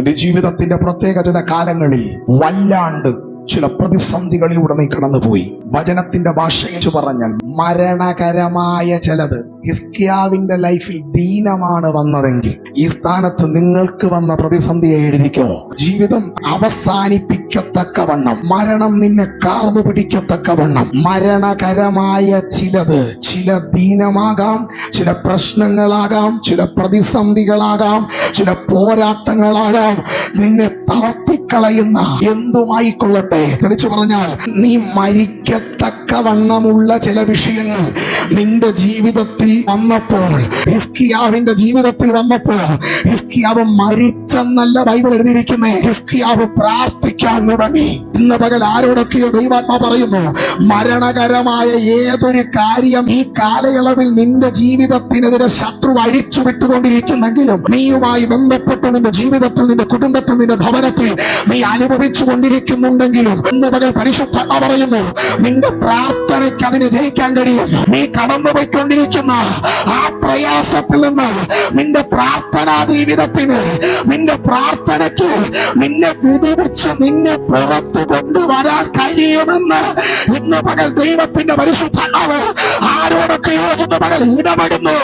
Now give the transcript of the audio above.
നിന്റെ ജീവിതത്തിന്റെ പ്രത്യേക ചില കാലങ്ങളിൽ വല്ലാണ്ട് ചില പ്രതിസന്ധികളിലൂടെ നീ കടന്നുപോയി. വചനത്തിന്റെ ഭാഷയിൽ പറഞ്ഞാൽ മരണകരമായ ചിലത് ഹിസ്കിയാവിന്റെ ലൈഫിൽ ദീനമാണ് വന്നതെങ്കിൽ ഈ സ്ഥാനത്ത് നിങ്ങൾക്ക് വന്ന പ്രതിസന്ധിയെ എഴുതിക്കോ. ജീവിതം അവസാനിപ്പിക്കത്തക്കവണ്ണം, മരണം നിന്നെ കാർന്നു പിടിക്കത്തക്കവണ്ണം മരണകരമായ ചിലത്, ചില ദീനമാകാം, ചില പ്രശ്നങ്ങളാകാം, ചില പ്രതിസന്ധികളാകാം, ചില പോരാട്ടങ്ങളാകാം, നിന്നെ തളർത്തിക്കളയുന്ന എന്തുമായിക്കൊള്ളട്ടെ, തെളിച്ചു പറഞ്ഞാൽ നീ മരിക്കത്തക്കവണ്ണമുള്ള ചില വിഷയങ്ങൾ നിന്റെ ജീവിതത്തിൽ വന്നപ്പോൾ, ഹിസ്കിയാവിന്റെ ജീവിതത്തിൽ വന്നപ്പോൾ, ഹിസ്കിയാവ് മരിച്ചെന്നല്ല ബൈബിൾ എഴുതിയിരിക്കുന്നേ, ഹിസ്കിയാവ് പ്രാർത്ഥിക്കാൻ തുടങ്ങി. ഇന്ന് പകൽ ആരോടൊക്കെയോ ദൈവാത്മാ പറയുന്നു, മരണകരമായ ഏതൊരു കാര്യം ഈ കാലയളവിൽ നിന്റെ ജീവിതത്തിനെതിരെ ശത്രു അഴിച്ചു വിട്ടുകൊണ്ടിരിക്കുന്നെങ്കിലും, നീയുമായി ബന്ധപ്പെട്ട് നിന്റെ ജീവിതത്തിൽ, നിന്റെ കുടുംബത്തിൽ, നിന്റെ ഭവനത്തിൽ നീ അനുഭവിച്ചു കൊണ്ടിരിക്കുന്നുണ്ടെങ്കിലും, ഇന്ന് പകൽ പരിശുദ്ധാത്മാ പറയുന്നു, നിന്റെ പ്രാർത്ഥനയ്ക്ക് അതിന് ജയിക്കാൻ കഴിയും. നീ കടന്നുപോയിക്കൊണ്ടിരിക്കുന്ന ആ പ്രയാസത്തിൽ നിന്ന് നിന്റെ പ്രാർത്ഥനാ ജീവിതത്തിന്, നിന്റെ പ്രാർത്ഥനയ്ക്ക് നിന്നെ വിടുവിച്ച് നിന്നെ പുറത്തു കൊണ്ടുവരാൻ കഴിയുമെന്ന് ഇന്ന് പകൽ ദൈവത്തിന്റെ പരിശുദ്ധാത്മാവ് ആരോടൊക്കെ ഇന്ന് പകൽ ഇടപെടുന്നു.